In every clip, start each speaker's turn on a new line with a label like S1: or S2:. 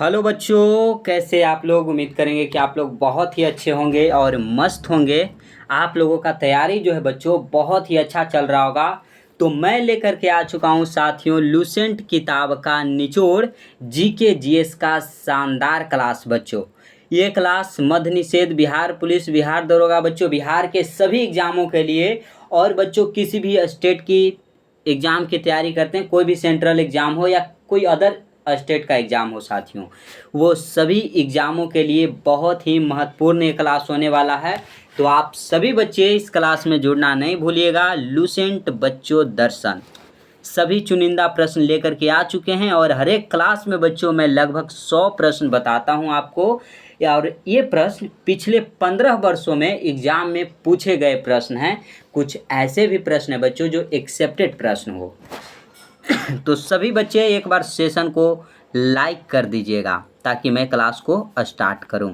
S1: Hello बच्चों, कैसे आप लोग। उम्मीद करेंगे कि आप लोग बहुत ही अच्छे होंगे और मस्त होंगे। आप लोगों का तैयारी जो है बच्चों बहुत ही अच्छा चल रहा होगा। तो मैं लेकर के आ चुका हूँ साथियों लूसेंट किताब का निचोड़ जीके जीएस का शानदार क्लास बच्चों। ये क्लास मद्य निषेध, बिहार पुलिस, बिहार दरोगा बच्चों, बिहार के सभी एग्जामों के लिए और बच्चों किसी भी स्टेट की एग्ज़ाम की तैयारी करते हैं, कोई भी सेंट्रल एग्ज़ाम हो या कोई अदर स्टेट का एग्ज़ाम हो साथियों, वो सभी एग्ज़ामों के लिए बहुत ही महत्वपूर्ण ये क्लास होने वाला है। तो आप सभी बच्चे इस क्लास में जुड़ना नहीं भूलिएगा। लूसेंट बच्चों दर्शन सभी चुनिंदा प्रश्न लेकर के आ चुके हैं और हर एक क्लास में बच्चों मैं लगभग 100 प्रश्न बताता हूं आपको। और ये प्रश्न पिछले 15 वर्षों में एग्ज़ाम में पूछे गए प्रश्न हैं। कुछ ऐसे भी प्रश्न हैं बच्चों जो एक्सेप्टेड प्रश्न हो। तो सभी बच्चे एक बार सेशन को लाइक कर दीजिएगा ताकि मैं क्लास को स्टार्ट करूं।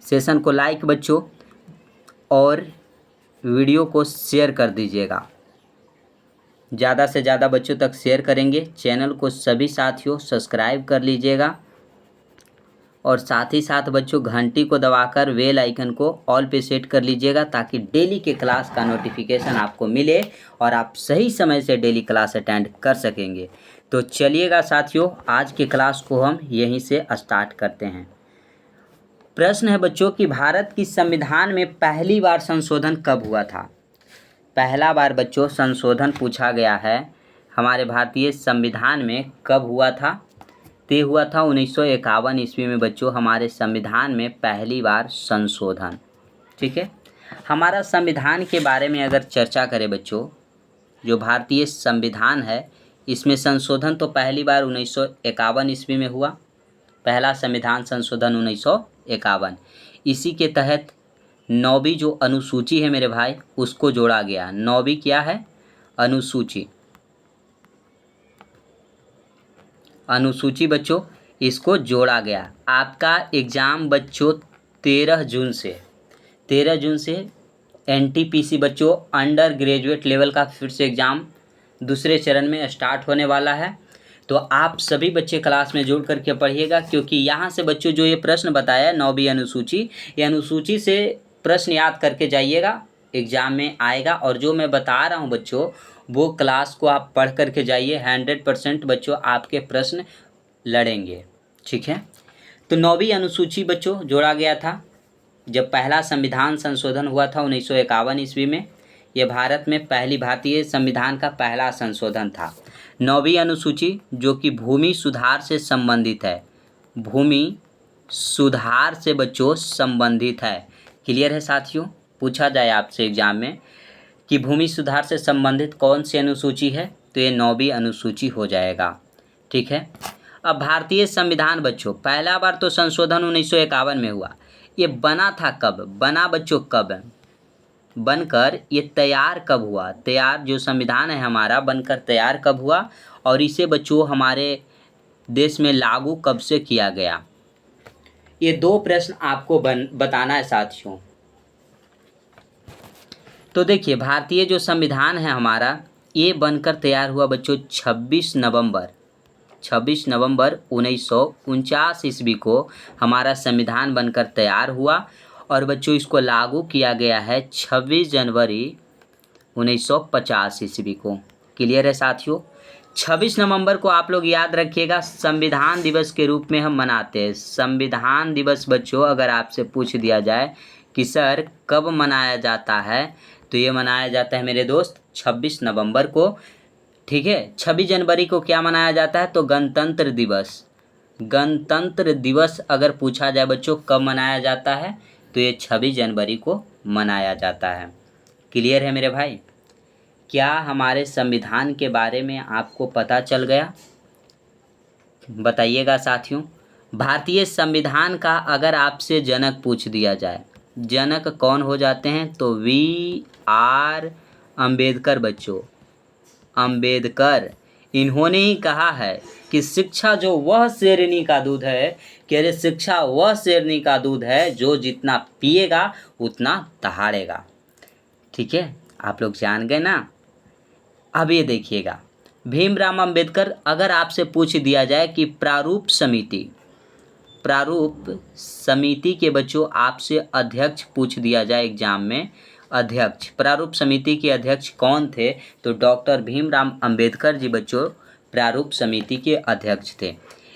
S1: सेशन को लाइक बच्चों और वीडियो को शेयर कर दीजिएगा। ज़्यादा से ज़्यादा बच्चों तक शेयर करेंगे। चैनल को सभी साथियों सब्सक्राइब कर लीजिएगा और साथ ही साथ बच्चों घंटी को दबाकर बेल आइकन को ऑल पे सेट कर लीजिएगा ताकि डेली के क्लास का नोटिफिकेशन आपको मिले और आप सही समय से डेली क्लास अटेंड कर सकेंगे। तो चलिएगा साथियों, आज के क्लास को हम यहीं से स्टार्ट करते हैं। प्रश्न है बच्चों कि भारत की संविधान में पहली बार संशोधन कब हुआ था। पहला बार बच्चों संशोधन पूछा गया है हमारे भारतीय संविधान में कब हुआ था। ते हुआ था 1951 ईस्वी में बच्चों हमारे संविधान में पहली बार संशोधन। ठीक है, हमारा संविधान के बारे में अगर चर्चा करें बच्चों, जो भारतीय संविधान है इसमें संशोधन तो पहली बार 1951 ईस्वी में हुआ। पहला संविधान संशोधन 1951। इसी के तहत 9वीं जो अनुसूची है मेरे भाई उसको जोड़ा गया। 9वीं क्या है? अनुसूची। अनुसूची बच्चों इसको जोड़ा गया। आपका एग्ज़ाम बच्चों 13 जून से एनटीपीसी बच्चों अंडर ग्रेजुएट लेवल का फिर से एग्ज़ाम दूसरे चरण में स्टार्ट होने वाला है। तो आप सभी बच्चे क्लास में जुड़ करके पढ़िएगा क्योंकि यहाँ से बच्चों जो ये प्रश्न बताया 9वीं अनुसूची, ये अनुसूची से प्रश्न याद करके जाइएगा, एग्ज़ाम में आएगा। और जो मैं बता रहा हूँ बच्चों वो क्लास को आप पढ़ करके जाइए। 100% बच्चों आपके प्रश्न लड़ेंगे। ठीक है, तो 9वीं अनुसूची बच्चों जोड़ा गया था जब पहला संविधान संशोधन हुआ था 1951 ईस्वी में। यह भारत में पहली भारतीय संविधान का पहला संशोधन था। 9वीं अनुसूची जो कि भूमि सुधार से संबंधित है, भूमि सुधार से बच्चों संबंधित है। क्लियर है साथियों? पूछा जाए आपसे एग्जाम में कि भूमि सुधार से संबंधित कौन सी अनुसूची है तो ये 9वीं अनुसूची हो जाएगा। ठीक है, अब भारतीय संविधान बच्चों पहला बार तो संशोधन 1951 में हुआ। ये बना था कब? बना बच्चों कब? बनकर ये तैयार कब हुआ? तैयार जो संविधान है हमारा बनकर तैयार कब हुआ और इसे बच्चों हमारे देश में लागू कब से किया गया? ये दो प्रश्न आपको बताना है साथियों। तो देखिए भारतीय जो संविधान है हमारा ये बनकर तैयार हुआ बच्चों 26 नवंबर 1949 ईस्वी को हमारा संविधान बनकर तैयार हुआ और बच्चों इसको लागू किया गया है 26 जनवरी 1950 ईस्वी को। क्लियर है साथियों? 26 नवंबर को आप लोग याद रखिएगा संविधान दिवस के रूप में हम मनाते हैं। संविधान दिवस बच्चों अगर आपसे पूछ दिया जाए कि सर कब मनाया जाता है तो ये मनाया जाता है मेरे दोस्त 26 नवंबर को। ठीक है, 26 जनवरी को क्या मनाया जाता है तो गणतंत्र दिवस। गणतंत्र दिवस अगर पूछा जाए बच्चों कब मनाया जाता है तो ये 26 जनवरी को मनाया जाता है। क्लियर है मेरे भाई? क्या हमारे संविधान के बारे में आपको पता चल गया? बताइएगा साथियों। भारतीय संविधान का अगर आपसे जनक पूछ दिया जाए, जनक कौन हो जाते हैं तो V.R. अम्बेडकर बच्चों। अम्बेडकर, इन्होंने ही कहा है कि शिक्षा जो वह शेरनी का दूध है, कह रहे शिक्षा वह शेरनी का दूध है जो जितना पिएगा उतना दहाड़ेगा। ठीक है, आप लोग जान गए ना। अब ये देखिएगा भीमराव अम्बेडकर, अगर आपसे पूछ दिया जाए कि प्रारूप समिति प्रारूप समिति के बच्चों आपसे अध्यक्ष पूछ दिया जाए एग्जाम में, अध्यक्ष, प्रारूप समिति के अध्यक्ष कौन थे? तो डॉक्टर भीमराव अंबेडकर जी बच्चों प्रारूप समिति के अध्यक्ष थे।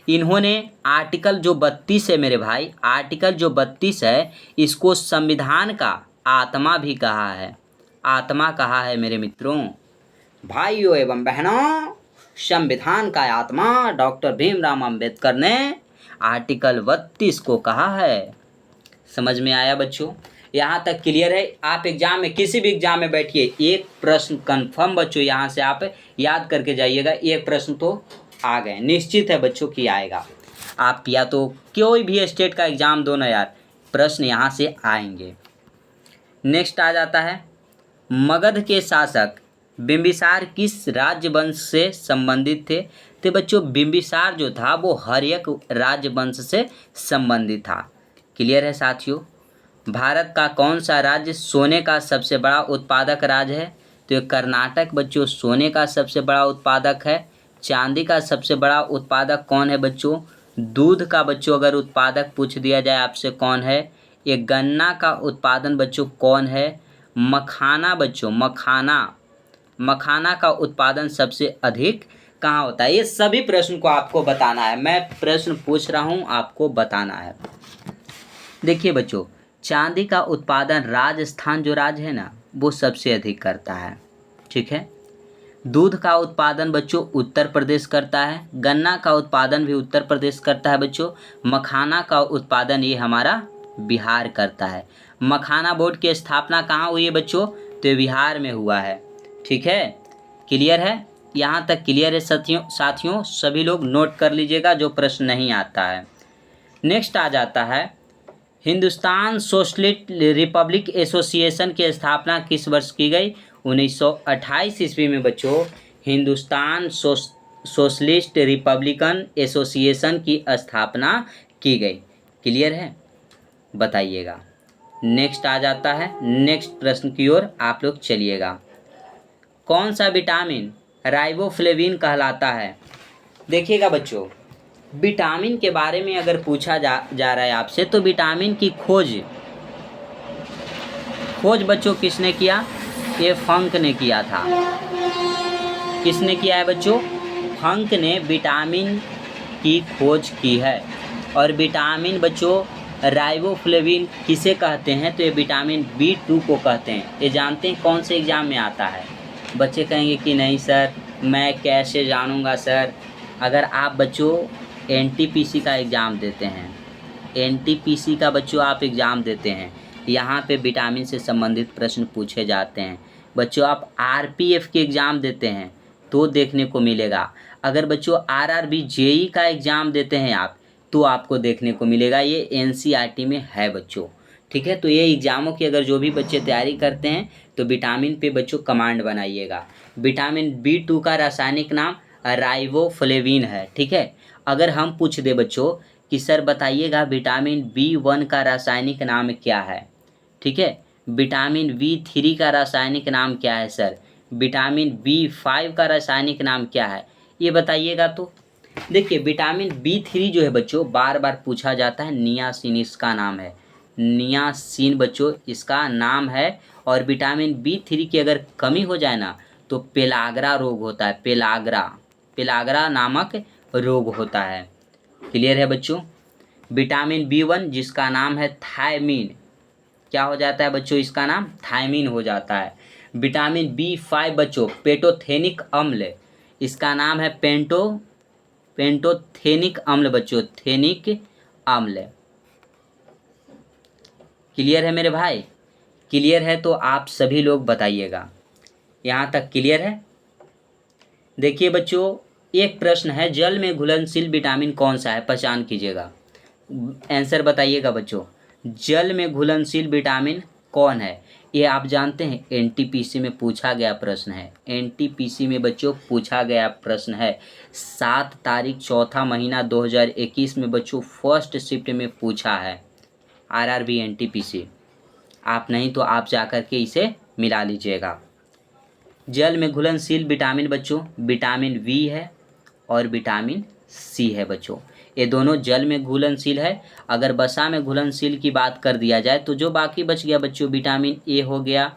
S1: इन्होंने आर्टिकल जो 32 है मेरे भाई, आर्टिकल जो 32 है इसको संविधान का आत्मा भी कहा है, आत्मा कहा है मेरे मित्रों, भाइयों एवं बहनों। संविधान का आत्मा डॉक्टर भीमराव अंबेडकर ने आर्टिकल 32 को कहा है। समझ में आया बच्चों? यहाँ तक क्लियर है? आप एग्जाम में, किसी भी एग्जाम में बैठिए, एक प्रश्न कंफर्म बच्चों यहाँ से आप याद करके जाइएगा, एक प्रश्न तो आ गए, निश्चित है बच्चों कि आएगा। आप या तो कोई भी स्टेट का एग्जाम दो ना यार, प्रश्न यहाँ से आएंगे। नेक्स्ट आ जाता है, मगध के शासक बिंबिसार किस राजवंश से संबंधित थे? तो बच्चों बिंबिसार जो था वो हर्यक राजवंश से संबंधित था। क्लियर है साथियों? भारत का कौन सा राज्य सोने का सबसे बड़ा उत्पादक राज्य है? तो ये कर्नाटक बच्चों सोने का सबसे बड़ा उत्पादक है। चांदी का सबसे बड़ा उत्पादक कौन है बच्चों? दूध का बच्चों अगर उत्पादक पूछ दिया जाए आपसे कौन है? ये गन्ना का उत्पादन बच्चों कौन है? मखाना बच्चों, मखाना का उत्पादन सबसे अधिक कहाँ होता है? ये सभी प्रश्न को आपको बताना है, मैं प्रश्न पूछ रहा हूँ आपको बताना है। देखिए बच्चों, चांदी का उत्पादन राजस्थान जो राज्य है ना वो सबसे अधिक करता है, ठीक है। दूध का उत्पादन बच्चों उत्तर प्रदेश करता है। गन्ना का उत्पादन भी उत्तर प्रदेश करता है बच्चों। मखाना का उत्पादन ये हमारा बिहार करता है। मखाना बोर्ड की स्थापना कहाँ हुई है बच्चों? तो बिहार में हुआ है, ठीक है। क्लियर है? यहाँ तक क्लियर है साथियों? सभी लोग नोट कर लीजिएगा जो प्रश्न नहीं आता है। नेक्स्ट आ जाता है, हिंदुस्तान सोशलिस्ट रिपब्लिक एसोसिएशन की स्थापना किस वर्ष की गई? 1928 ईस्वी में बच्चों हिंदुस्तान सोशलिस्ट रिपब्लिकन एसोसिएशन की स्थापना की गई। क्लियर है? बताइएगा। नेक्स्ट आ जाता है, नेक्स्ट प्रश्न की ओर आप लोग चलिएगा। कौन सा विटामिन राइबोफ्लेविन कहलाता है? देखिएगा बच्चों, विटामिन के बारे में अगर पूछा जा रहा है आपसे तो विटामिन की खोज बच्चों किसने किया? ये फंक ने किया था। किसने किया है बच्चों? फंक ने विटामिन की खोज की है। और विटामिन बच्चों राइबोफ्लेविन किसे कहते हैं? तो ये विटामिन B2 को कहते हैं। ये जानते हैं कौन से एग्ज़ाम में आता है? बच्चे कहेंगे कि नहीं सर मैं कैसे जानूँगा सर। अगर आप बच्चों NTPC का एग्ज़ाम देते हैं, NTPC का बच्चों आप एग्ज़ाम देते हैं, यहाँ पे विटामिन से संबंधित प्रश्न पूछे जाते हैं। बच्चों आप RPF के एग्ज़ाम देते हैं तो देखने को मिलेगा। अगर बच्चों RRB JEE का एग्ज़ाम देते हैं आप तो आपको देखने को मिलेगा। ये NCERT में है बच्चों, ठीक है। तो ये एग्ज़ामों की अगर जो भी बच्चे तैयारी करते हैं तो विटामिन पे बच्चों कमांड बनाइएगा। विटामिन B2 का रासायनिक नाम राइबोफ्लेविन है, ठीक है। अगर हम पूछ दे बच्चों कि सर बताइएगा विटामिन B1 का रासायनिक नाम क्या है, ठीक है। विटामिन B3 का रासायनिक नाम क्या है सर? विटामिन B5 का रासायनिक नाम क्या है? ये बताइएगा। तो देखिए विटामिन B3 जो है बच्चों बार बार पूछा जाता है, नियासिन इसका नाम है, नियासिन बच्चों इसका नाम है। और विटामिन B3 की अगर कमी हो जाए ना तो पेलाग्रा रोग होता है, पेलाग्रा नामक रोग होता है। क्लियर है बच्चों? विटामिन B1 जिसका नाम है थायमीन, क्या हो जाता है बच्चों? इसका नाम थायमीन हो जाता है। विटामिन B5 बच्चों पेंटोथेनिक अम्ल, इसका नाम है पेंटोथेनिक अम्ल बच्चों, थेनिक अम्ल। क्लियर है मेरे भाई? क्लियर है तो आप सभी लोग बताइएगा। यहाँ तक क्लियर है? देखिए बच्चों एक प्रश्न है, जल में घुलनशील विटामिन कौन सा है? पहचान कीजिएगा, आंसर बताइएगा बच्चों। जल में घुलनशील विटामिन कौन है? ये आप जानते हैं NTPC में पूछा गया प्रश्न है। NTPC में बच्चों पूछा गया प्रश्न है। 7 तारीख 4 महीना 2021 में बच्चों फर्स्ट शिफ्ट में पूछा है RRB NTPC। आप नहीं तो आप जाकर के इसे मिला लीजिएगा। जल में घुलनशील विटामिन बच्चों विटामिन V है और विटामिन C है बच्चों। ये दोनों जल में घुलनशील है। अगर वसा में घुलनशील की बात कर दिया जाए तो जो बाकी बच गया बच्चों, विटामिन ए हो गया,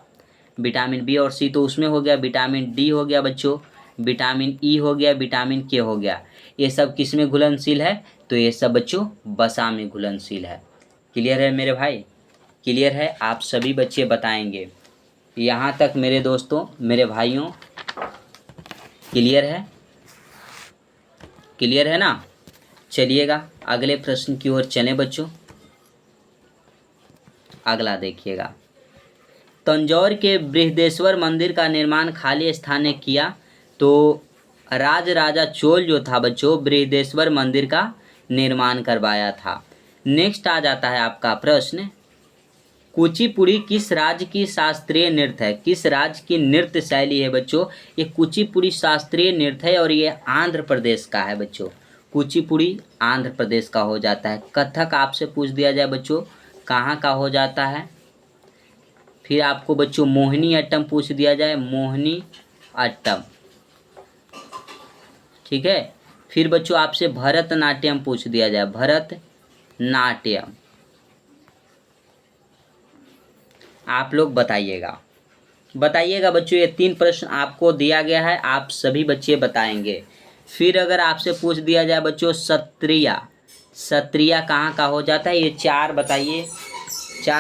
S1: विटामिन बी और सी तो उसमें हो गया, विटामिन डी हो गया बच्चों, विटामिन ई हो गया, विटामिन के हो गया, ये सब किस में घुलनशील है? तो ये सब बच्चों वसा में घुलनशील है। क्लियर है मेरे भाई? क्लियर है? आप सभी बच्चे बताएंगे यहाँ तक मेरे दोस्तों, मेरे भाइयों, क्लियर है? क्लियर है ना? चलिएगा अगले प्रश्न की ओर चलें बच्चों। अगला देखिएगा, तंजौर के बृहदेश्वर मंदिर का निर्माण खाली स्थान ने किया। तो राजा चोल जो था बच्चों, बृहदेश्वर मंदिर का निर्माण करवाया था। नेक्स्ट आ जाता है आपका प्रश्न, कुचिपुड़ी किस राज्य की शास्त्रीय नृत्य है? किस राज्य की नृत्य शैली है बच्चों? ये कुचिपुड़ी शास्त्रीय नृत्य है और ये आंध्र प्रदेश का है बच्चों। कुचिपुड़ी आंध्र प्रदेश का हो जाता है। कथक आपसे पूछ दिया जाए बच्चों, कहाँ का हो जाता है? फिर आपको बच्चों मोहिनी अट्टम पूछ दिया जाए, मोहिनी अट्टम, ठीक है। फिर बच्चों आपसे भरतनाट्यम पूछ दिया जाए, भरतनाट्यम। आप लोग बताइएगा बच्चों, ये 3 प्रश्न आपको दिया गया है, आप सभी बच्चे बताएंगे। फिर अगर आपसे पूछ दिया जाए बच्चों सत्रिया, सत्रिया कहाँ का हो जाता है? ये 4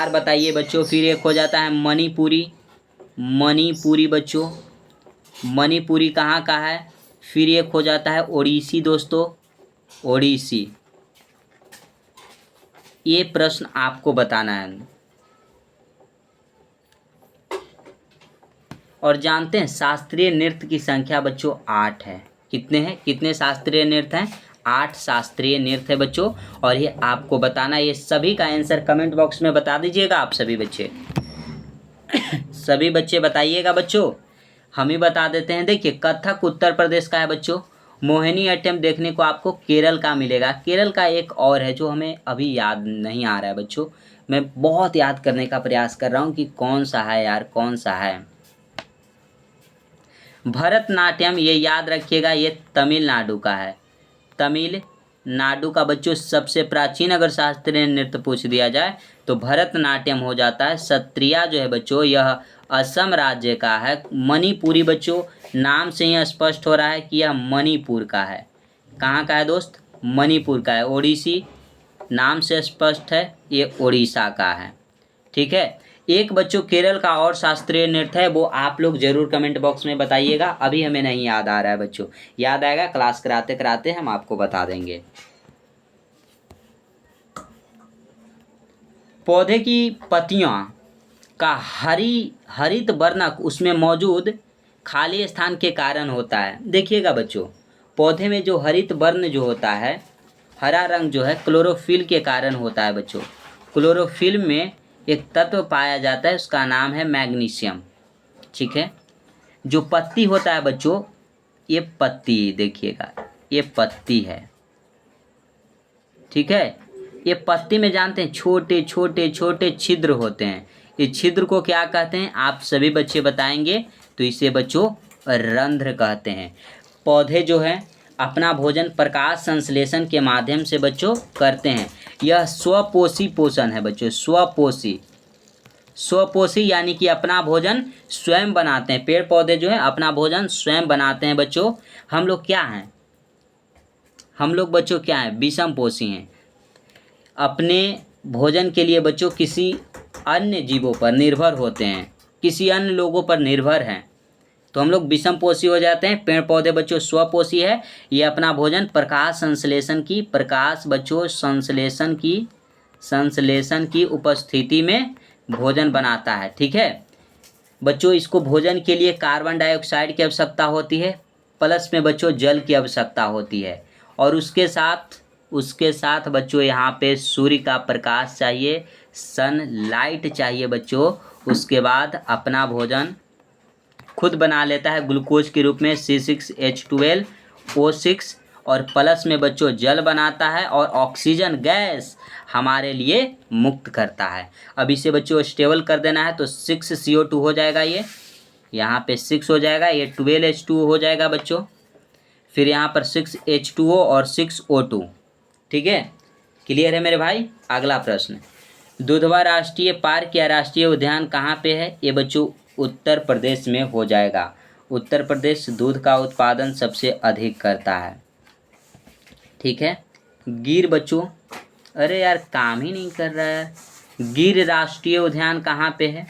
S1: बताइए बच्चों। फिर एक हो जाता है मणिपुरी, मणिपुरी बच्चों, मणिपुरी कहाँ का है? फिर एक हो जाता है ओडिसी दोस्तों, ओडिसी। ये प्रश्न आपको बताना है। और जानते हैं शास्त्रीय नृत्य की संख्या बच्चों 8 है। कितने हैं? कितने शास्त्रीय नृत्य हैं? 8 शास्त्रीय नृत्य है बच्चों। और ये आपको बताना, ये सभी का आंसर कमेंट बॉक्स में बता दीजिएगा आप सभी बच्चे। सभी बच्चे बताइएगा बच्चों, हम ही बता देते हैं। देखिए कथक उत्तर प्रदेश का है बच्चों, मोहिनी अट्टम देखने को आपको केरल का मिलेगा। केरल का एक और है जो हमें अभी याद नहीं आ रहा है बच्चों, मैं बहुत याद करने का प्रयास कर रहा हूँ कि कौन सा है यार, कौन सा है। भरतनाट्यम ये याद रखिएगा, ये तमिलनाडु का है, तमिलनाडु का बच्चों सबसे प्राचीन अगर शास्त्रीय नृत्य पूछ दिया जाए तो भरतनाट्यम हो जाता है। सत्रिया जो है बच्चों यह असम राज्य का है। मणिपुरी बच्चों नाम से ही स्पष्ट हो रहा है कि यह मणिपुर का है। कहाँ का है दोस्त? मणिपुर का है। ओडिसी नाम से स्पष्ट है, ये उड़ीसा का है, ठीक है। एक बच्चों केरल का और शास्त्रीय नृत्य है, वो आप लोग जरूर कमेंट बॉक्स में बताइएगा, अभी हमें नहीं याद आ रहा है बच्चों, याद आएगा क्लास कराते कराते हम आपको बता देंगे। पौधे की पत्तियां का हरित वर्णक उसमें मौजूद खाली स्थान के कारण होता है। देखिएगा बच्चों, पौधे में जो हरित वर्ण जो होता है, हरा रंग जो है, क्लोरोफिल के कारण होता है बच्चों। क्लोरोफिल में एक तत्व पाया जाता है, उसका नाम है मैग्नीशियम, ठीक है। जो पत्ती होता है बच्चों, ये पत्ती देखिएगा, ये पत्ती है, ठीक है। ये पत्ती में जानते हैं छोटे छोटे छोटे छिद्र होते हैं, ये छिद्र को क्या कहते हैं आप सभी बच्चे बताएंगे? तो इसे बच्चों रंध्र कहते हैं। पौधे जो है अपना भोजन प्रकाश संश्लेषण के माध्यम से बच्चों करते हैं। यह स्वपोषी पोषण है बच्चों, स्वपोषी यानी कि अपना भोजन स्वयं बनाते हैं। पेड़ पौधे जो है अपना भोजन स्वयं बनाते हैं बच्चों। हम लोग क्या हैं? हम लोग बच्चों क्या हैं? विषमपोषी हैं। अपने भोजन के लिए बच्चों किसी अन्य जीवों पर निर्भर होते हैं, किसी अन्य लोगों पर निर्भर हैं, तो हम लोग विषमपोषी हो जाते हैं। पेड़ पौधे बच्चों स्वपोषी है, ये अपना भोजन प्रकाश संश्लेषण की उपस्थिति में भोजन बनाता है, ठीक है बच्चों। इसको भोजन के लिए कार्बन डाइऑक्साइड की आवश्यकता होती है, प्लस में बच्चों जल की आवश्यकता होती है, और उसके साथ बच्चों यहाँ पे सूर्य का प्रकाश चाहिए, सनलाइट चाहिए बच्चों। उसके बाद अपना भोजन खुद बना लेता है ग्लूकोज के रूप में C6H12O6, और प्लस में बच्चों जल बनाता है और ऑक्सीजन गैस हमारे लिए मुक्त करता है। अब इसे बच्चों स्टेबल कर देना है तो 6CO2 हो जाएगा, ये यहाँ पे 6 हो जाएगा, ये 12H2O हो जाएगा बच्चों। फिर यहाँ पर 6H2O और 6O2, ठीक है, क्लियर है मेरे भाई। अगला प्रश्न, दुधवा राष्ट्रीय पार्क या राष्ट्रीय उद्यान कहाँ पे है? ये बच्चों उत्तर प्रदेश में हो जाएगा। उत्तर प्रदेश दूध का उत्पादन सबसे अधिक करता है, ठीक है। गिर बच्चों, अरे यार काम ही नहीं कर रहा है। गिर राष्ट्रीय उद्यान कहाँ पे है?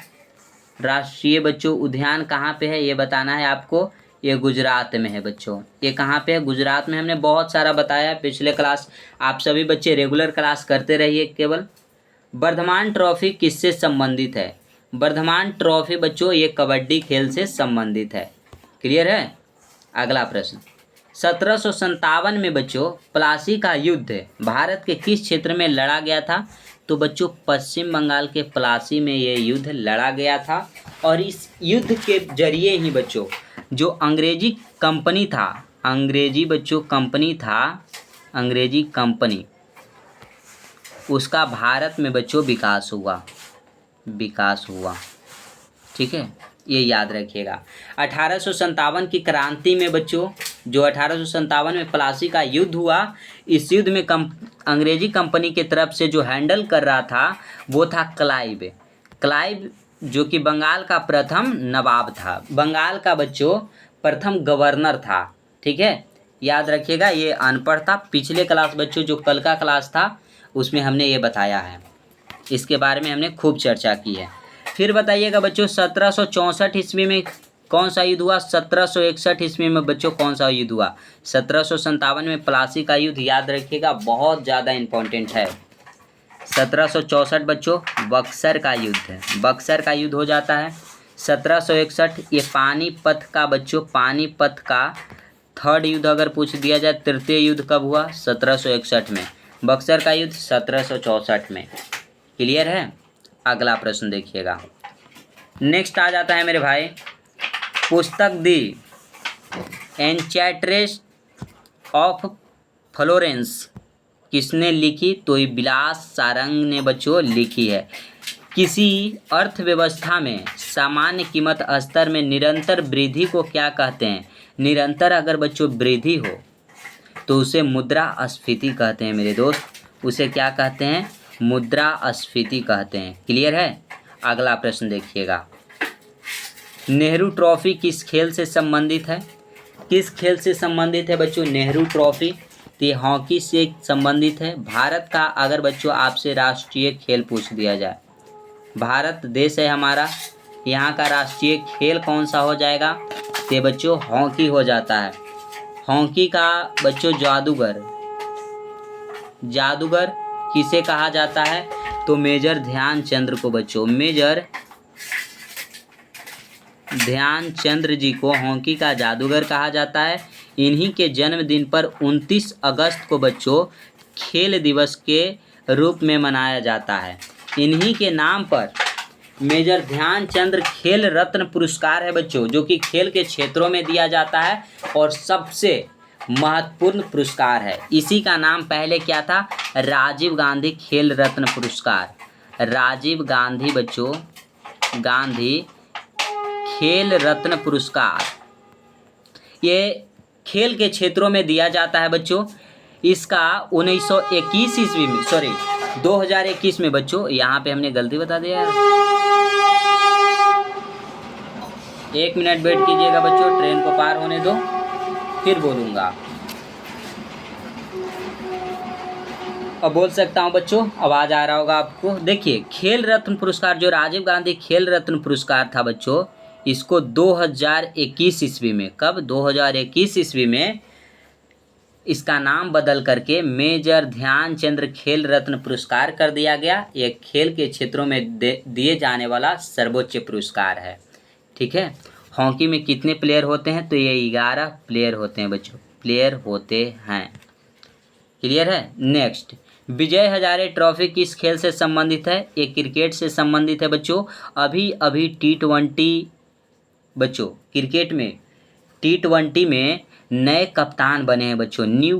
S1: राष्ट्रीय बच्चों उद्यान कहाँ पे है ये बताना है आपको। ये गुजरात में है बच्चों। ये कहाँ पे है? गुजरात में। हमने बहुत सारा बताया पिछले क्लास, आप सभी बच्चे रेगुलर क्लास करते रहिए केवल। वर्धमान ट्रॉफी किससे संबंधित है? वर्धमान ट्रॉफी बच्चों ये कबड्डी खेल से संबंधित है, क्लियर है। अगला प्रश्न, 1757 में बच्चों प्लासी का युद्ध भारत के किस क्षेत्र में लड़ा गया था? तो बच्चों पश्चिम बंगाल के प्लासी में ये युद्ध लड़ा गया था। और इस युद्ध के जरिए ही बच्चों जो अंग्रेजी कंपनी था, अंग्रेजी बच्चों कंपनी था, अंग्रेजी कंपनी, उसका भारत में बच्चों विकास हुआ, विकास हुआ, ठीक है, ये याद रखिएगा। 1857 की क्रांति में बच्चों, जो 1857 में प्लासी का युद्ध हुआ, इस युद्ध में अंग्रेजी कंपनी की तरफ से जो हैंडल कर रहा था वो था क्लाइव। क्लाइव जो कि बंगाल का प्रथम नवाब था, बंगाल का बच्चों प्रथम गवर्नर था, ठीक है, याद रखिएगा। ये अनपढ़ था। पिछले क्लास बच्चों जो कल का क्लास था उसमें हमने ये बताया है, इसके बारे में हमने खूब चर्चा की है। फिर बताइएगा बच्चों 1764 ईस्वी में कौन सा युद्ध हुआ? 1761 ईस्वी में बच्चों कौन सा युद्ध हुआ? 1757 में प्लासी का युद्ध, याद रखिएगा, बहुत ज़्यादा इम्पोर्टेंट है। 1764 बच्चों बक्सर का युद्ध है, बक्सर का युद्ध हो जाता है। 1761 ये पानीपत का बच्चों, पानीपत का थर्ड युद्ध अगर पूछ दिया जाए, तृतीय युद्ध कब हुआ? 1761 में। बक्सर का युद्ध 1764 में, क्लियर है। अगला प्रश्न देखिएगा, नेक्स्ट आ जाता है मेरे भाई, पुस्तक दी एन्चेंट्रेस ऑफ फ्लोरेंस किसने लिखी? तो ये विलास सारंग ने बच्चों लिखी है। किसी अर्थव्यवस्था में सामान्य कीमत स्तर में निरंतर वृद्धि को क्या कहते हैं? निरंतर अगर बच्चों वृद्धि हो तो उसे मुद्रास्फीति कहते हैं मेरे दोस्त, उसे क्या कहते हैं? मुद्रास्फीति कहते हैं, क्लियर है। अगला प्रश्न देखिएगा, नेहरू ट्रॉफी किस खेल से संबंधित है? किस खेल से संबंधित है बच्चों नेहरू ट्रॉफी? तो ये हॉकी से संबंधित है। भारत का अगर बच्चों आपसे राष्ट्रीय खेल पूछ दिया जाए, भारत देश है हमारा, यहाँ का राष्ट्रीय खेल कौन सा हो जाएगा? तो बच्चों हॉकी हो जाता है। हॉकी का बच्चों जादूगर, जादूगर किसे कहा जाता है? तो मेजर ध्यानचंद्र को बच्चों, मेजर ध्यानचंद्र जी को हॉकी का जादूगर कहा जाता है। इन्हीं के जन्मदिन पर 29 अगस्त को बच्चों खेल दिवस के रूप में मनाया जाता है। इन्हीं के नाम पर मेजर ध्यानचंद्र खेल रत्न पुरस्कार है बच्चों, जो कि खेल के क्षेत्रों में दिया जाता है और सबसे महत्वपूर्ण पुरस्कार है। इसी का नाम पहले क्या था? राजीव गांधी खेल रत्न पुरस्कार। राजीव गांधी बच्चों, गांधी खेल रत्न पुरस्कार, ये खेल के क्षेत्रों में दिया जाता है बच्चों। इसका 1921 ईस्वी में, सॉरी 2021 में बच्चों, यहाँ पे हमने गलती बता दिया है, 1 मिनट वेट कीजिएगा बच्चों, ट्रेन को पार होने दो फिर बोलूँगा। अब बोल सकता हूँ बच्चों, आवाज़ आ रहा होगा आपको। देखिए खेल रत्न पुरस्कार, जो राजीव गांधी खेल रत्न पुरस्कार था बच्चों, इसको 2021 ईस्वी में, कब? 2021 ईस्वी में इसका नाम बदल करके मेजर ध्यानचंद्र खेल रत्न पुरस्कार कर दिया गया। यह खेल के क्षेत्रों में दिए जाने वाला सर्वोच्च पुरस्कार है, ठीक है। हॉकी में कितने प्लेयर होते हैं? तो ये 11 प्लेयर होते हैं बच्चों, प्लेयर होते हैं, क्लियर है। नेक्स्ट, विजय हजारे ट्रॉफी किस खेल से संबंधित है? ये क्रिकेट से संबंधित है बच्चों। अभी अभी T20 बच्चों, क्रिकेट में T20 में नए कप्तान बने हैं बच्चों, न्यू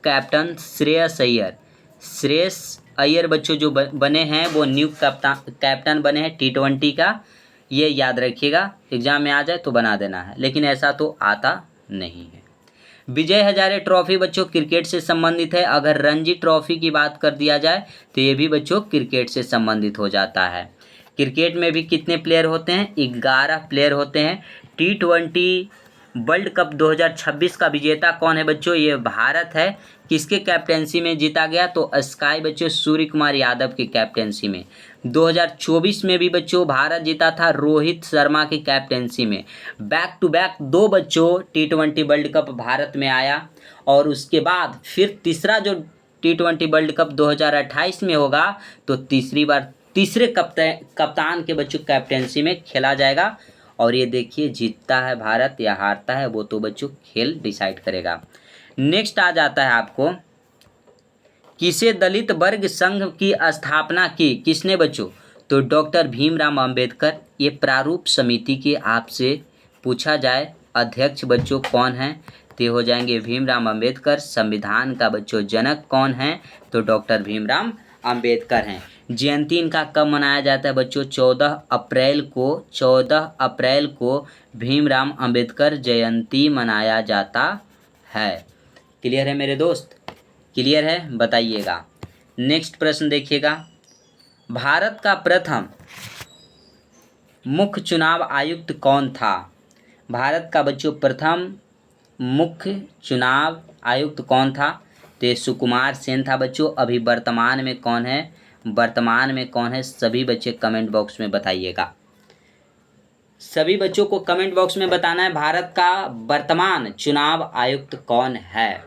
S1: कैप्टन श्रेयस अय्यर। श्रेयस अय्यर बच्चों जो बने हैं वो न्यू कैप्टन बने हैं T20 का। ये याद रखिएगा, एग्जाम में आ जाए तो बना देना है, लेकिन ऐसा तो आता नहीं है। विजय हजारे ट्रॉफी बच्चों क्रिकेट से संबंधित है। अगर रणजी ट्रॉफी की बात कर दिया जाए तो ये भी बच्चों क्रिकेट से संबंधित हो जाता है। क्रिकेट में भी कितने प्लेयर होते हैं? 11 प्लेयर होते हैं। T20 वर्ल्ड कप 2026 का विजेता कौन है बच्चों? ये भारत है। किसके कैप्टेंसी में जीता गया? तो स्काई बच्चों सूर्य कुमार यादव की कैप्टेंसी में। 2024 में भी बच्चों भारत जीता था रोहित शर्मा की कैप्टेंसी में। बैक टू बैक 2 बच्चों T20 वर्ल्ड कप भारत में आया और उसके बाद फिर तीसरा जो T20 वर्ल्ड कप 2028 में होगा तो तीसरी बार तीसरे कप्तान के बच्चों कैप्टेंसी में खेला जाएगा। और ये देखिए जीतता है भारत या हारता है वो तो बच्चों खेल डिसाइड करेगा। नेक्स्ट आ जाता है आपको, किसे दलित वर्ग संघ की स्थापना की? किसने बच्चों? तो डॉक्टर भीमराव अंबेडकर। ये प्रारूप समिति के आपसे पूछा जाए अध्यक्ष बच्चों कौन हैं तो हो जाएंगे भीमराव अंबेडकर। संविधान का बच्चों जनक कौन है? तो डॉक्टर भीमराव अंबेडकर हैं। जयंती इनका कब मनाया जाता है बच्चों? 14 अप्रैल को भीमराव अंबेडकर जयंती मनाया जाता है। क्लियर है मेरे दोस्त? क्लियर है? बताइएगा। नेक्स्ट प्रश्न देखिएगा, भारत का प्रथम मुख्य चुनाव आयुक्त कौन था? भारत का बच्चों प्रथम मुख्य चुनाव आयुक्त कौन था? तो सुकुमार सेन था बच्चों। अभी वर्तमान में कौन है? वर्तमान में कौन है? सभी बच्चे कमेंट बॉक्स में बताइएगा। सभी बच्चों को कमेंट बॉक्स में बताना है भारत का वर्तमान चुनाव आयुक्त कौन है।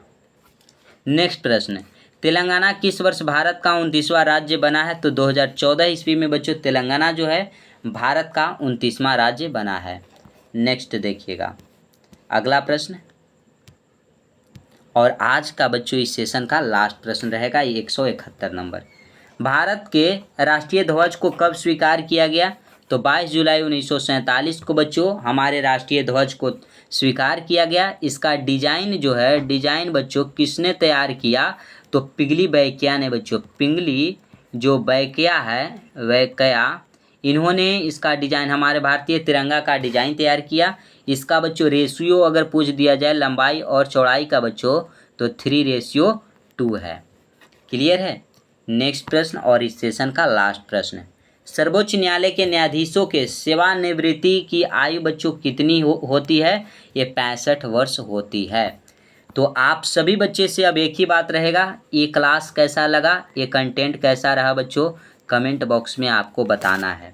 S1: नेक्स्ट प्रश्न, तेलंगाना किस वर्ष भारत का 29वां राज्य बना है? तो 2014 ईस्वी में बच्चों तेलंगाना जो है भारत का 29वां राज्य बना है। नेक्स्ट देखिएगा अगला प्रश्न, और आज का बच्चों इस सेशन का लास्ट प्रश्न रहेगा 171 नंबर। भारत के राष्ट्रीय ध्वज को कब स्वीकार किया गया? तो 22 जुलाई 1947 को बच्चों हमारे राष्ट्रीय ध्वज को स्वीकार किया गया। इसका डिजाइन जो है डिजाइन बच्चों किसने तैयार किया? तो पिंगली बैकिया ने बच्चों। पिंगली जो बैकिया है वैकिया, इन्होंने इसका डिजाइन हमारे भारतीय तिरंगा का डिजाइन तैयार किया। इसका बच्चों रेशियो अगर पूछ दिया जाए लंबाई और चौड़ाई का बच्चों तो 3:2 है। क्लियर है? नेक्स्ट प्रश्न और इस सेशन का लास्ट प्रश्न, सर्वोच्च न्यायालय के न्यायाधीशों के सेवानिवृत्ति की आयु बच्चों कितनी होती है? ये 65 वर्ष होती है। तो आप सभी बच्चे से अब एक ही बात रहेगा, ये क्लास कैसा लगा, ये कंटेंट कैसा रहा बच्चों, कमेंट बॉक्स में आपको बताना है।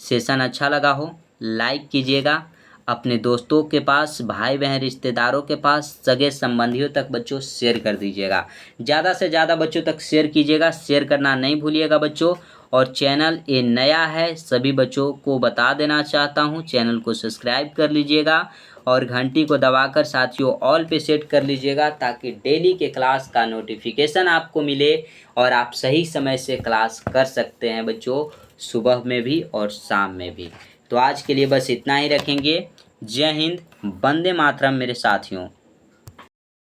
S1: सेशन अच्छा लगा हो लाइक कीजिएगा, अपने दोस्तों के पास, भाई बहन रिश्तेदारों के पास, सगे संबंधियों तक बच्चों शेयर कर दीजिएगा। ज़्यादा से ज़्यादा बच्चों तक शेयर कीजिएगा, शेयर करना नहीं भूलिएगा बच्चों। और चैनल ये नया है, सभी बच्चों को बता देना चाहता हूँ, चैनल को सब्सक्राइब कर लीजिएगा और घंटी को दबाकर साथियों ऑल पे सेट कर लीजिएगा ताकि डेली के क्लास का नोटिफिकेशन आपको मिले और आप सही समय से क्लास कर सकते हैं बच्चों, सुबह में भी और शाम में भी। तो आज के लिए बस इतना ही रखेंगे। जय हिंद, वंदे मातरम मेरे साथियों।